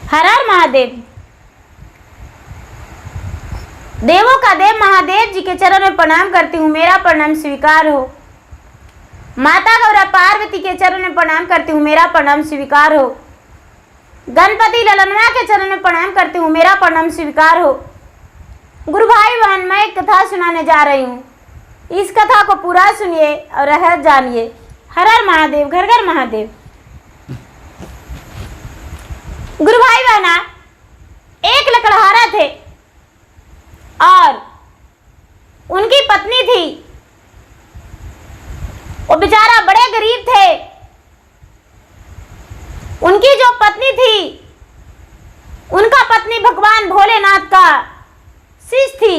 हर हर महादेव। देवों का देव महादेव जी के चरण में प्रणाम करती हूँ, मेरा प्रणाम स्वीकार हो। माता गौरा पार्वती के चरण में प्रणाम करती हूँ, मेरा प्रणाम स्वीकार हो। गणपति ललनवा के चरण में प्रणाम करती हूँ, मेरा प्रणाम स्वीकार हो। गुरु भाई बहन, मैं एक कथा सुनाने जा रही हूँ। इस कथा को पूरा सुनिए और रहस्य जानिए। हर हर महादेव, घर घर महादेव। गुरु भाई बहना, एक लकड़हारा थे और उनकी पत्नी थी। वो बेचारा बड़े गरीब थे। उनकी जो पत्नी थी, उनका पत्नी भगवान भोलेनाथ का शिष्य थी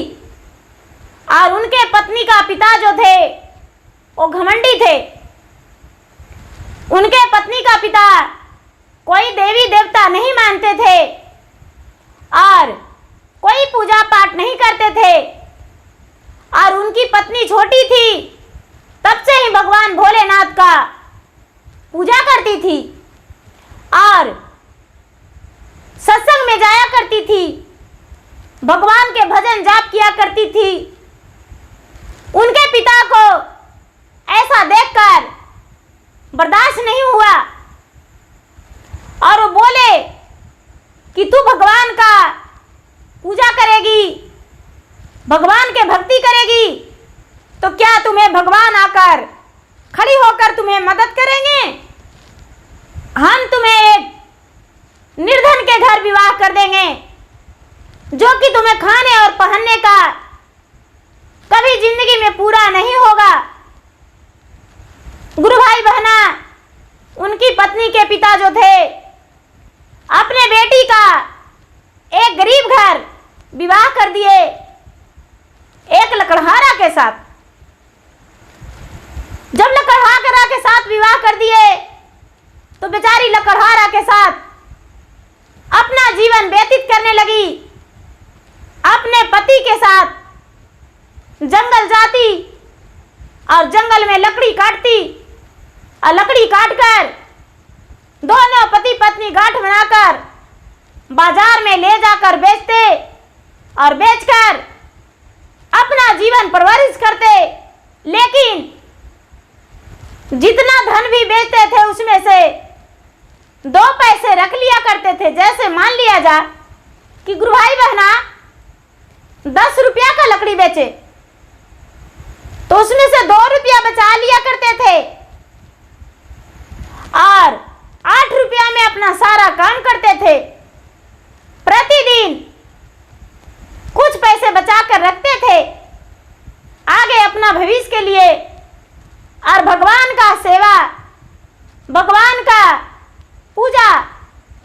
और उनके पत्नी का पिता जो थे वो घमंडी थे। उनके पत्नी का पिता कोई देवी देवता नहीं मानते थे और कोई पूजा पाठ नहीं करते थे और उनकी पत्नी छोटी थी, तब से ही भगवान भोलेनाथ का पूजा करती थी और सत्संग में जाया करती थी, भगवान के भजन जाप किया करती थी। उनके पिता को ऐसा देखकर बर्दाश्त नहीं हुआ और वो बोले कि तू भगवान का पूजा करेगी, भगवान के भक्ति करेगी, तो क्या तुम्हें भगवान आकर खड़ी होकर तुम्हें मदद करेंगे? हम तुम्हें एक निर्धन के घर विवाह कर देंगे जो कि तुम्हें खाने और पहनने का कभी जिंदगी में पूरा नहीं होगा। गुरु भाई बहना, उनकी पत्नी के पिता जो थे अपने बेटी का एक गरीब घर विवाह कर दिए एक लकड़हारा के साथ। जब लकड़हारा के साथ विवाह कर दिए तो बेचारी लकड़हारा के साथ अपना जीवन व्यतीत करने लगी। अपने पति के साथ जंगल जाती और जंगल में लकड़ी काटती और लकड़ी काटकर दोनों पति पत्नी गांठ बनाकर बाजार में ले जाकर बेचते और बेचकर अपना जीवन परवरिश करते। लेकिन जितना धन भी बेचते थे उसमें से 2 पैसे रख लिया करते थे। जैसे मान लिया जा कि गुरु भाई बहना 10 रुपया का लकड़ी बेचे तो उसमें से 2 रुपया बचा लिया करते थे और 8 रुपया में अपना सारा काम करते थे। प्रतिदिन कुछ पैसे बचा कर रखते थे आगे अपना भविष्य के लिए और भगवान का सेवा, भगवान का पूजा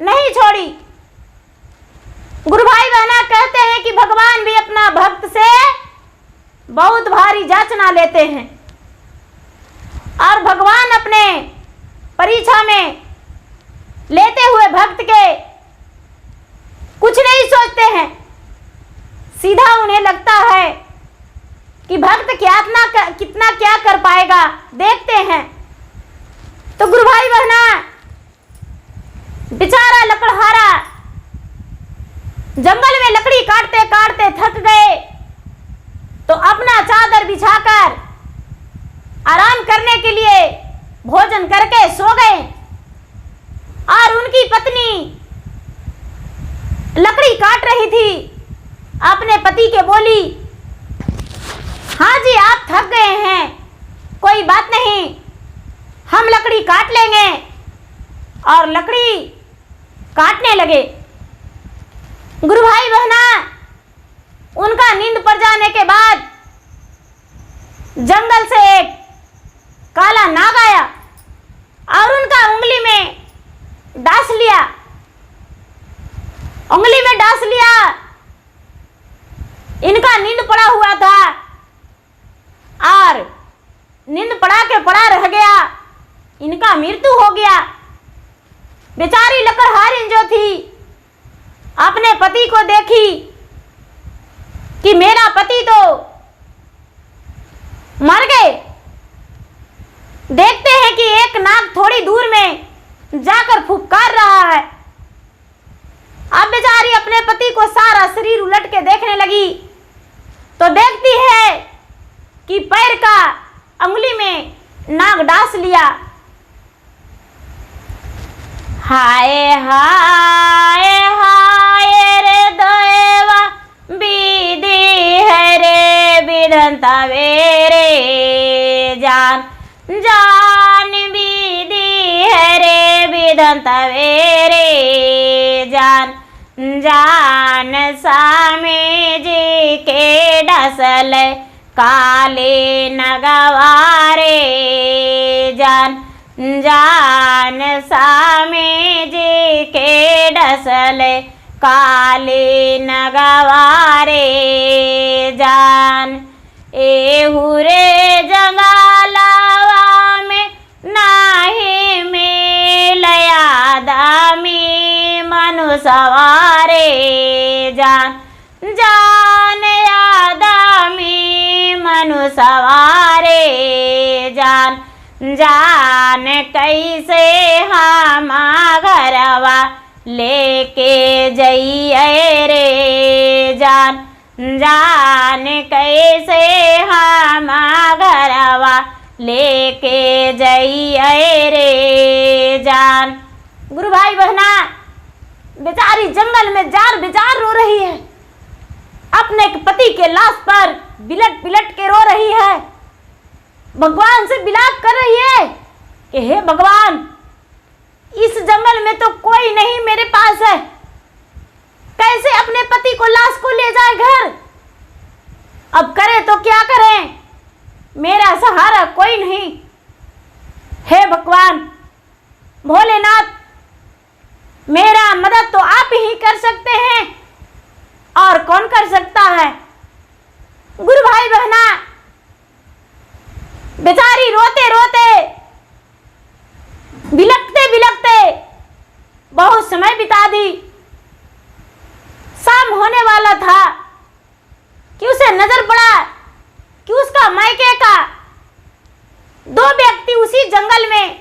नहीं छोड़ी। गुरु भाई बहना कहते हैं कि भगवान भी अपना भक्त से बहुत भारी जांचना लेते हैं और भगवान अपने परीक्षा में लेते हुए भक्त के कुछ नहीं सोचते हैं। सीधा उन्हें लगता है कि भक्त कितना क्या कर पाएगा, देखते हैं। तो गुरु भाई बहना, बेचारा लकड़हारा जंगल में लकड़ी काटते काटते थक गए तो अपना चादर बिछाकर आराम करने के लिए भोजन करके सो गए और उनकी पत्नी लकड़ी काट रही थी। अपने पति के बोली, हाँ जी आप थक गए हैं, कोई बात नहीं, हम लकड़ी काट लेंगे। और लकड़ी काटने लगे। गुरु भाई बहना, उनका नींद पड़ जाने के बाद जंगल से एक काला नाग आया और उनका उंगली में डांस लिया। उंगली में डांस लिया। इनका नींद पड़ा हुआ था और नींद पड़ा के पड़ा रह गया। इनका मृत्यु हो गया। बेचारी लकड़हारिन जो थी अपने पति को देखी कि मेरा पति तो मर गए। देखते हैं कि एक नाग थोड़ी दूर में जाकर फुफकार रहा है। अपने पति को सारा शरीर उलट के देखने लगी तो देखती है कि पैर का अंगुली में नाग डास लिया। हाय हाय हाय रे देवा विधि है रे विधंता वेरे जान जान विधि है रे विधंता वेरे जान जान सामे जी के डसल काले नगवारे जान जान सामे जी के डसल काले नगवारे जान एहू रे जंगलवा में नाही मेल आदमी मनु सवारे जान जान आदमी मनु सवारे जान जान कैसे हम घरवा लेके जइए रे जान जान कैसे हम घरवा लेके जइए रे जान। गुरु भाई बहना, बेचारी जंगल में जार बेजार रो रही है, अपने पति के लाश पर बिलट बिलट के रो रही है, भगवान से बिलाप कर रही है कि हे भगवान, इस जंगल में तो कोई नहीं मेरे पास है, कैसे अपने पति को लाश को ले जाए घर, अब करे तो क्या करें, मेरा सहारा कोई नहीं। हे भगवान भोलेनाथ, मेरा मदद तो आप ही कर सकते हैं, और कौन कर सकता है। गुरु भाई बहना, बेचारी रोते रोते बिलखते बिलखते बहुत समय बिता दी। शाम होने वाला था कि उसे नजर पड़ा कि उसका मायके का दो व्यक्ति उसी जंगल में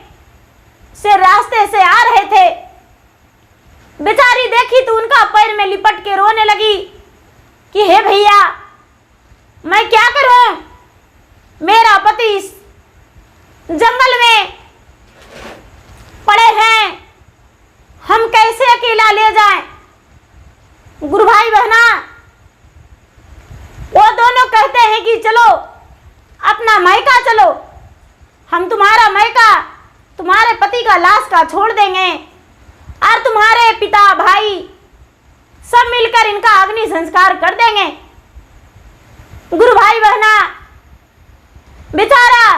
से रास्ते से आ रहे थे। बेचारी देखी तो उनका पैर में लिपट के रोने लगी कि हे भैया, मैं क्या करूं, मेरा पति इस जंगल में पड़े हैं, हम कैसे अकेला ले जाएं। गुरु भाई बहना, वो दोनों कहते हैं कि चलो अपना मायका चलो, हम तुम्हारा मायका तुम्हारे पति का लाश का छोड़ देंगे और तुम्हारे पिता भाई सब मिलकर इनका अग्नि संस्कार कर देंगे। गुरु भाई बहना, बेचारा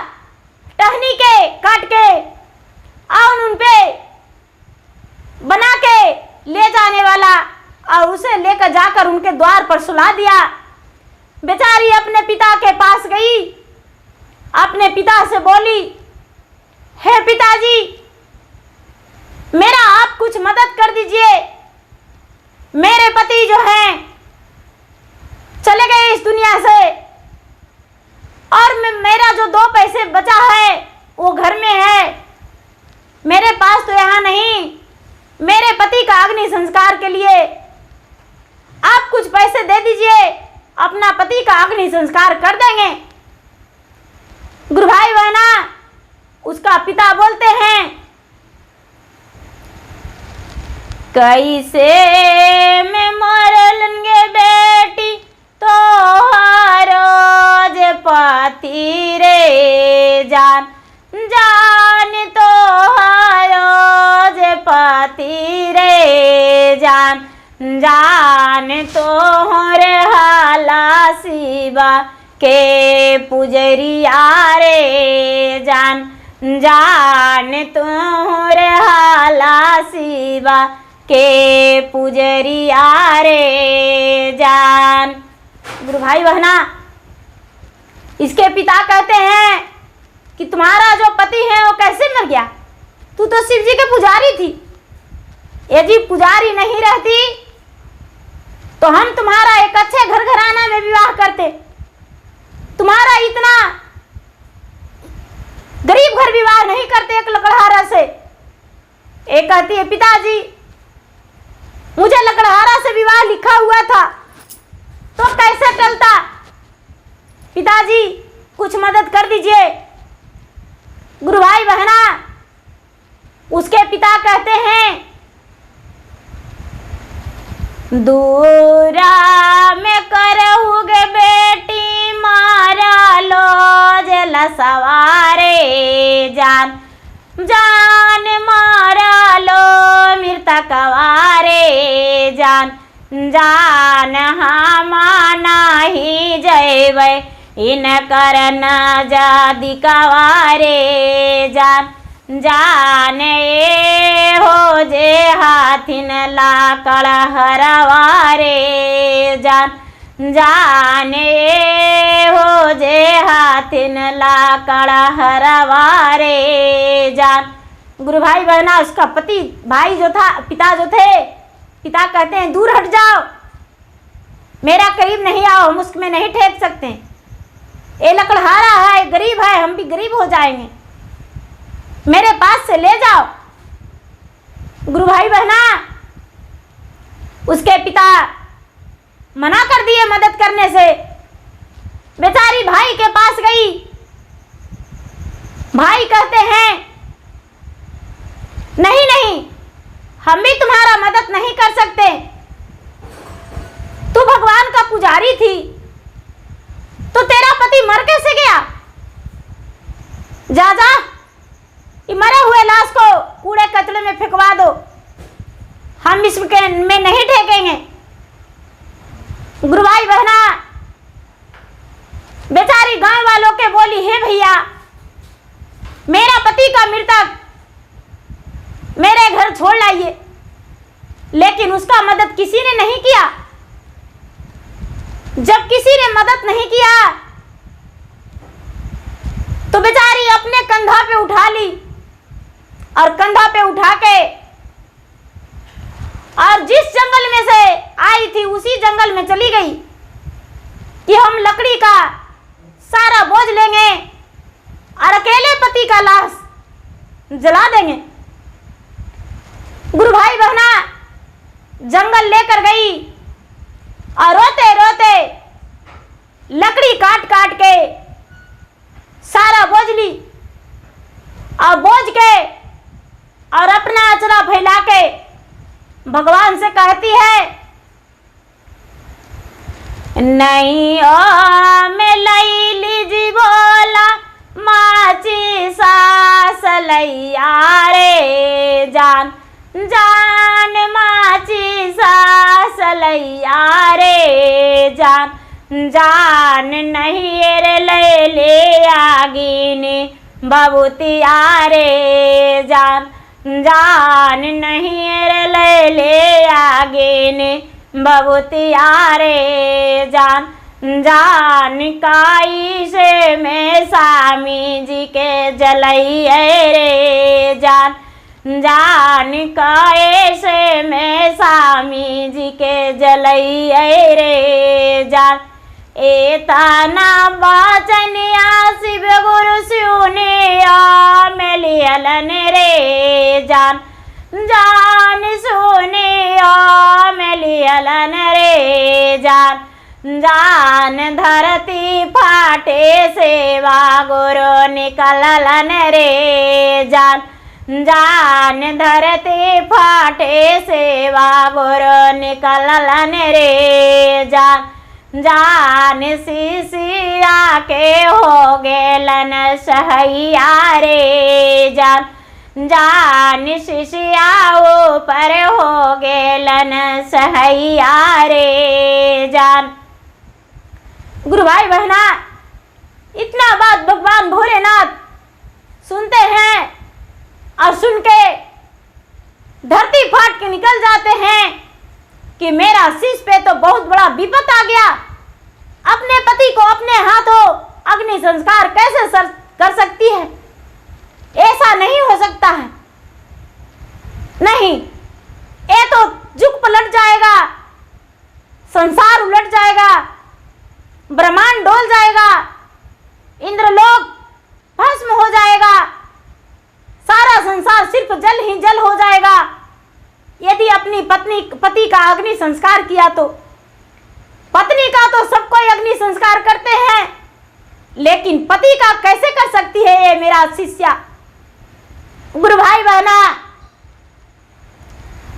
टहनी के काट के और उन पे बना के ले जाने वाला और उसे लेकर जाकर उनके द्वार पर सुला दिया। बेचारी अपने पिता के पास गई, अपने पिता से बोली, हे पिताजी, मेरा आप कुछ मदद कर दीजिए, मेरे पति जो हैं चले गए इस दुनिया से और मेरा जो दो पैसे बचा है वो घर में है, मेरे पास तो यहाँ नहीं, मेरे पति का अग्नि संस्कार के लिए आप कुछ पैसे दे दीजिए, अपना पति का अग्नि संस्कार कर देंगे। गुरु भाई बहना, उसका पिता बोलते हैं, कैसे में मरलंगे बेटी तो रोज पति रे जान जान तो रोज पति रे जान जान तो रे हाला शिवा के पुजरिया रे जान जान तो रे हाला शिवा के पुजरिया रे जान। गुरु भाई बहना, इसके पिता कहते हैं कि तुम्हारा जो पति है वो कैसे मर गया, तू तो शिव जी के पुजारी थी, यदि पुजारी नहीं रहती तो हम तुम्हारा एक अच्छे घर घराना में विवाह करते, तुम्हारा इतना गरीब घर विवाह नहीं करते एक लकड़हारा से। एक कहती है, पिताजी मुझे लकड़हारा से विवाह लिखा हुआ था, तो कैसे टलता? पिताजी कुछ मदद कर दीजिए। गुरु भाई बहना, उसके पिता कहते हैं, दूरा में करहुगे बेटी मारा लो जल सवारे जान, जान मारा लो मृतक वारे जान, जान हमाना ही जयबै इन करन जादि कवारे जान, जाने हो जे हाथिन लाकड़ हरवारे जान, जाने हो जे हाथिन लाकड़ हरवारे जान। गुरु भाई बहना, उसका पति भाई जो था, पिता जो थे, पिता कहते हैं दूर हट जाओ, मेरा करीब नहीं आओ, हम उसमें नहीं ठेक सकते, ये लकड़हारा है, गरीब है, हम भी गरीब हो जाएंगे, मेरे पास से ले जाओ। गुरु भाई बहना, उसके पिता मना कर दिए मदद करने से। बेचारी भाई के पास गई। भाई कहते हैं, नहीं नहीं, हम भी तुम्हारा मदद नहीं कर सकते, तू भगवान का पुजारी थी, तो तेरा पति मर कैसे गया? जा जा, मरे हुए लाश को कूड़े कचरे में फेंकवा दो, हम इसमें नहीं ठेकेंगे। गुरु भाई बहना, बेचारी गांव वालों के बोली, हे भैया, मेरा पति का मृतक मेरे घर छोड़ लाइए, लेकिन उसका मदद किसी ने नहीं किया। जब किसी ने मदद नहीं किया तो बेचारी अपने कंधा पे उठा ली, और कंधा पे उठा के और जिस जंगल में से आई थी उसी जंगल में चली गई कि हम लकड़ी का सारा बोझ लेंगे और अकेले पति का लाश जला देंगे। गुरु भाई बहना जंगल लेकर गई और रोते रोते लकड़ी काट काट के सारा बोझ ली, और बोझ के और अपना अचरा फैला के भगवान से कहती है, नहीं ओ मैं लई लीजी बोला माची सास लैया रे जान, जान माची सास लैया रे जान, जान नहीं रे ले ले आगिनी बबूतिया रे जान, जान नहीं रे ले ले आगिनी बबूतिया रे जान, जान काई से मैं स्वामी जी के जलैये रे जान, जान काए से मैं स्वामी जी के जलैये रे जान, एतना बाचनिया शिव गुरु सुनिया मिलियलन रे जान, जान सुनिया मिलियलन रे जान, जान धरती फाटे सेवा गुरु निकललन रे जान, जान धरती फाटे सेवा गुरु निकललन रे जान, जान शिष्या के हो गेलन सहैया रे जान, जान शिष्या ऊपर हो गेलन सहैया रे जान। गुरु भाई बहना, इतना बात भगवान भोलेनाथ सुनते हैं और सुन के धरती फाट के निकल जाते हैं कि मेरा शिष्य पे तो बहुत बड़ा विपत आ गया, अपने पति को अपने हाथों अग्नि संस्कार कैसे कर सकती है? ऐसा नहीं हो सकता है, नहीं, ये तो जुग पलट जाएगा, संसार उलट जाएगा, ब्रह्मांड डोल जाएगा, इंद्रलोक भस्म हो जाएगा, सारा संसार सिर्फ जल ही जल हो जाएगा यदि अपनी पत्नी पति का अग्नि संस्कार किया तो पत्नी का तो सब कोई अग्नि संस्कार करते हैं, लेकिन पति का कैसे कर सकती है ये मेरा शिष्या। गुरु भाई बहना,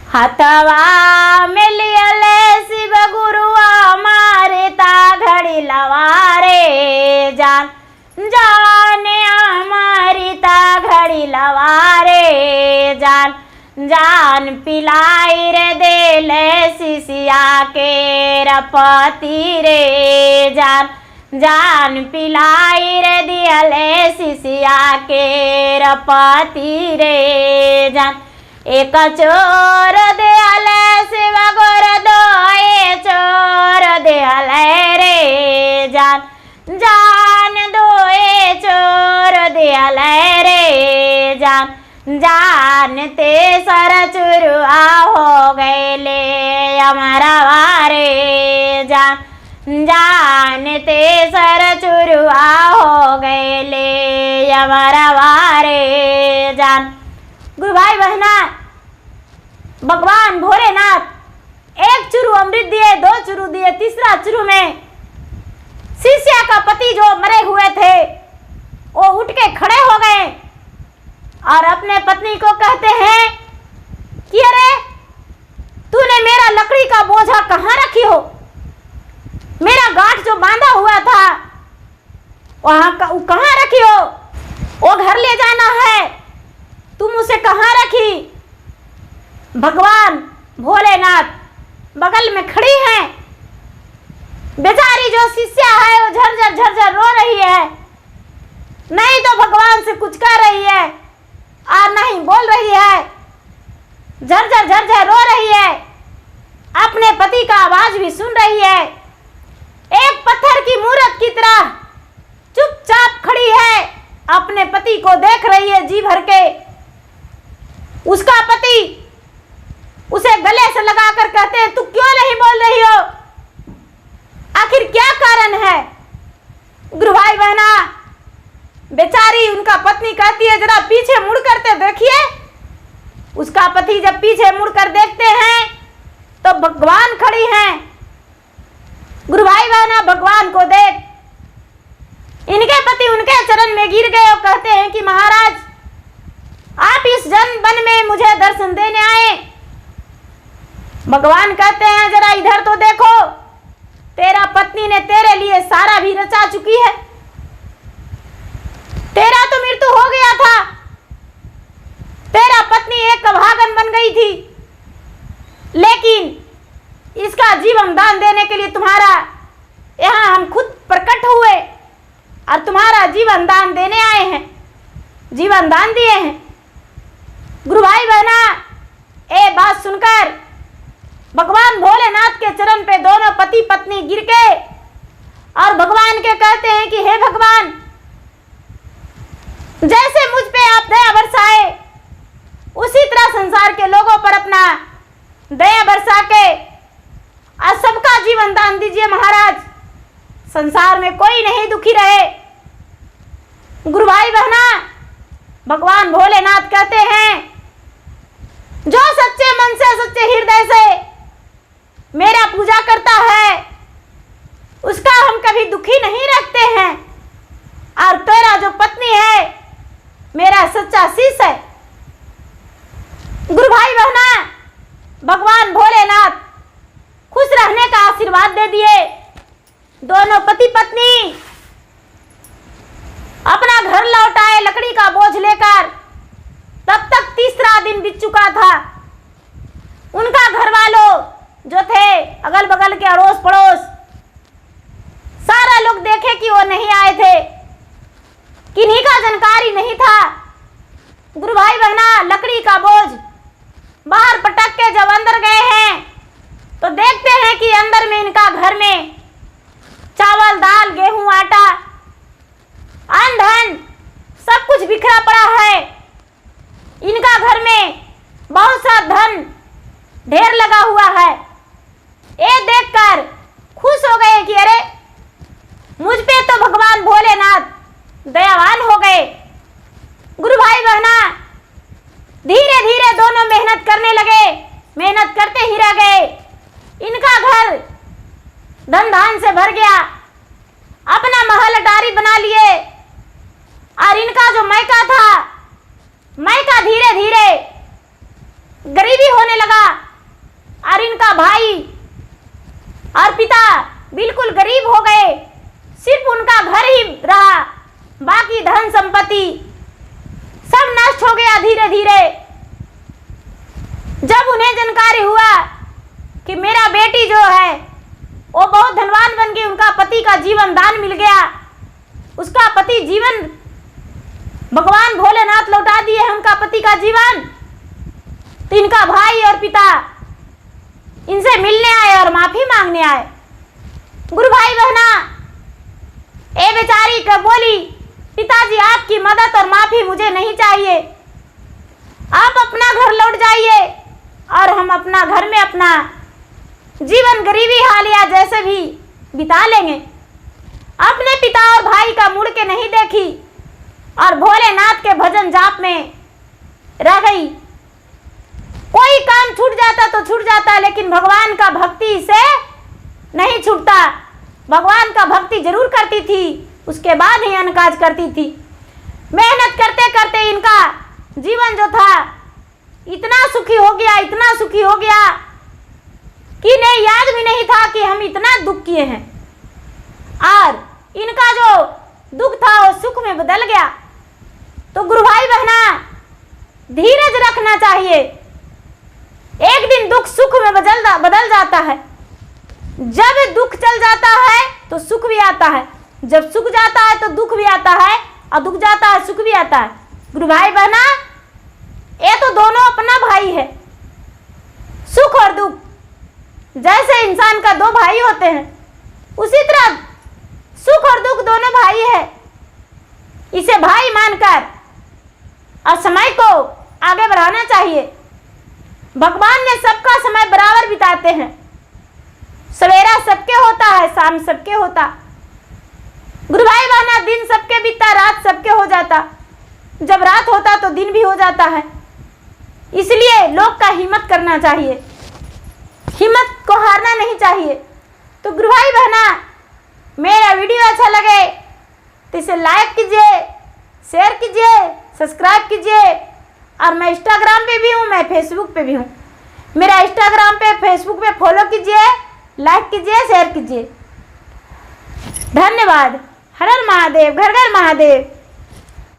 हथवा में लियले शिव गुरुआ मारे ता घड़ी लवारे जान जाने हमारी ता घड़ी लवारे जान जान पिलाई रे देले शिष्या के रपति रे जान जान पिलाई रे दियले शिष्या के रपति रे जान एक चोर दयाले शिव गुरु दोए चोर दयाले रे जान जान दोए चोर दयाले रे जान जान ते सर चुरुआ हो गए ले हमारा वारे जान जान ते सर चुरुआ हो गए ले हमारा वारे जान। गुरु भाई बहना, भगवान भोलेनाथ एक चुरु अमृत दिए, 2 चुरु दिए, तीसरा चुरु में शिष्या का पति जो मरे हुए थे वो उठ के खड़े हो गए और अपने पत्नी को कहते हैं कि अरे तूने मेरा लकड़ी का बोझा कहाँ रखी हो, मेरा गांठ जो बांधा हुआ था वहां कहाँ रखी हो, वो घर ले जाना है, तुम उसे कहाँ रखी। भगवान भोलेनाथ बगल में खड़ी हैं, बेचारी जो शिष्या है वो झरझर झरझर रो रही है, नहीं तो भगवान से कुछ कह रही है और नहीं बोल रही है, झरझर झरझर रो रही है, अपने पति का आवाज भी सुन रही है, एक पत्थर की मूर्त की तरह चुपचाप खड़ी है, अपने पति को देख रही है जी भर के। उसका पति उसे गले से लगाकर कहते हैं, तू क्यों नहीं बोल रही हो, आखिर क्या कारण है। गुरु भाई बहना, बेचारी उनका पत्नी कहती है जरा पीछे मुड़ करते देखिए। उसका पति जब पीछे मुड़कर देखते हैं तो भगवान खड़ी हैं। गुरु भाई बहना, भगवान को देख इनके पति उनके चरण में गिर गए और कहते हैं कि महाराज आप इस जन वन में मुझे दर्शन देने आए। भगवान कहते हैं जरा इधर तो देखो, तेरा पत्नी ने तेरे लिए सारा भी रचा चुकी है, तेरा तो मृत्यु हो गया था, तेरा पत्नी एक अभागन बन गई थी, लेकिन इसका जीवन दान देने के लिए तुम्हारा यहाँ हम खुद प्रकट हुए और तुम्हारा जीवन दान देने आए हैं, जीवन दान दिए हैं। गुरु भाई बहना, ए बात सुनकर भगवान भोलेनाथ के चरण पे दोनों पति पत्नी गिर के और भगवान के कहते हैं कि हे भगवान, जैसे मुझ पे आप दया बरसाए उसी तरह संसार के लोगों पर अपना दया बरसा के और सबका जीवन दान दीजिए महाराज, संसार में कोई नहीं दुखी रहे। गुरु भाई बहना, भगवान भोलेनाथ कहते हैं जो सच्चे मन से सच्चे हृदय से मेरा पूजा करता है उसका हम कभी दुखी नहीं रखते हैं, और तेरा जो पत्नी है मेरा सच्चा शिष्य है। गुरु भाई बहना, भगवान भोलेनाथ खुश रहने का आशीर्वाद दे दिए। दोनों पति पत्नी अपना घर लौट आए लकड़ी का बोझ लेकर। तब तक तीसरा दिन बीत चुका था। उनका घर वालों जो थे अगल बगल के अड़ोस पड़ोस सारा लोग देखे कि वो नहीं आए थे, किन्हीं का जानकारी नहीं था। गुरु भाई बहना, लकड़ी का बोझ बाहर पटक के जब अंदर गए हैं तो देखते हैं कि अंदर में इनका घर में चावल दाल गेहूं आटा अन्न धन सब कुछ बिखरा पड़ा है। इनका घर में बहुत सा धन ढेर लगा हुआ है। ये देखकर खुश हो गए कि अरे मुझ पे तो भगवान भोलेनाथ दयावान हो गए। गुरु भाई बहना, धीरे धीरे दोनों मेहनत करने लगे। मेहनत करते ही रह धन धान से भर गया, अपना महल अटारी बना लिए। और इनका जो मायका था, मायका धीरे धीरे गरीबी होने लगा। और इनका भाई और पिता बिल्कुल गरीब हो गए, सिर्फ उनका घर ही रहा, बाकी धन संपत्ति सब नष्ट हो गया धीरे धीरे। जब उन्हें जानकारी हुआ कि मेरा बेटी जो है वो बहुत धनवान बन गई, उनका पति का जीवन दान मिल गया, उसका पति जीवन भगवान भोलेनाथ लौटा दिए हैं उनका पति का जीवन, तो इनका भाई और पिता इनसे मिलने आए और माफी मांगने आए। गुरु भाई बहना ए बेचारी का बोली, पिताजी आपकी मदद और माफी मुझे नहीं चाहिए, आप अपना घर लौट जाइए और हम अपना घर में अपना जीवन गरीबी हालिया जैसे भी बिता लेंगे। अपने पिता और भाई का मुड़ के नहीं देखी और भोलेनाथ के भजन जाप में रह गई। कोई काम छूट जाता तो छूट जाता, लेकिन भगवान का भक्ति से नहीं छूटता। भगवान का भक्ति जरूर करती थी, उसके बाद ही अन्य काज करती थी। मेहनत करते करते इनका जीवन जो था इतना सुखी हो गया, इतना सुखी हो गया कि इन्हें याद भी नहीं था कि हम इतना दुख किए हैं। और इनका जो दुख था वो सुख में बदल गया। तो गुरु भाई बहना धीरज रखना चाहिए। एक दिन दुख सुख में बदल जाता है। जब दुख चल जाता है तो सुख भी आता है, जब सुख जाता है तो दुख भी आता है, और दुख जाता है सुख भी आता है। गुरु भाई बहना ये तो दोनों अपना भाई है। सुख और दुख जैसे इंसान का दो भाई होते हैं, उसी तरह सुख और दुख दोनों भाई है। इसे भाई मानकर और समय को आगे बढ़ाना चाहिए। भगवान ने सबका समय बराबर बिताते हैं। सवेरा सबके होता है, शाम सबके होता। गुरु भाई बहना दिन सबके बीतता, रात सबके हो जाता। जब रात होता तो दिन भी हो जाता है। इसलिए लोग का हिम्मत करना चाहिए, हिम्मत को हारना नहीं चाहिए। तो गुरु भाई बहना मेरा वीडियो अच्छा लगे तो इसे लाइक कीजिए, शेयर कीजिए, सब्सक्राइब कीजिए। और मैं इंस्टाग्राम पे भी हूँ, मैं फेसबुक पे भी हूँ। मेरा इंस्टाग्राम पे फेसबुक पे फॉलो कीजिए, लाइक कीजिए, शेयर कीजिए। धन्यवाद। हर हर महादेव, घर घर महादेव।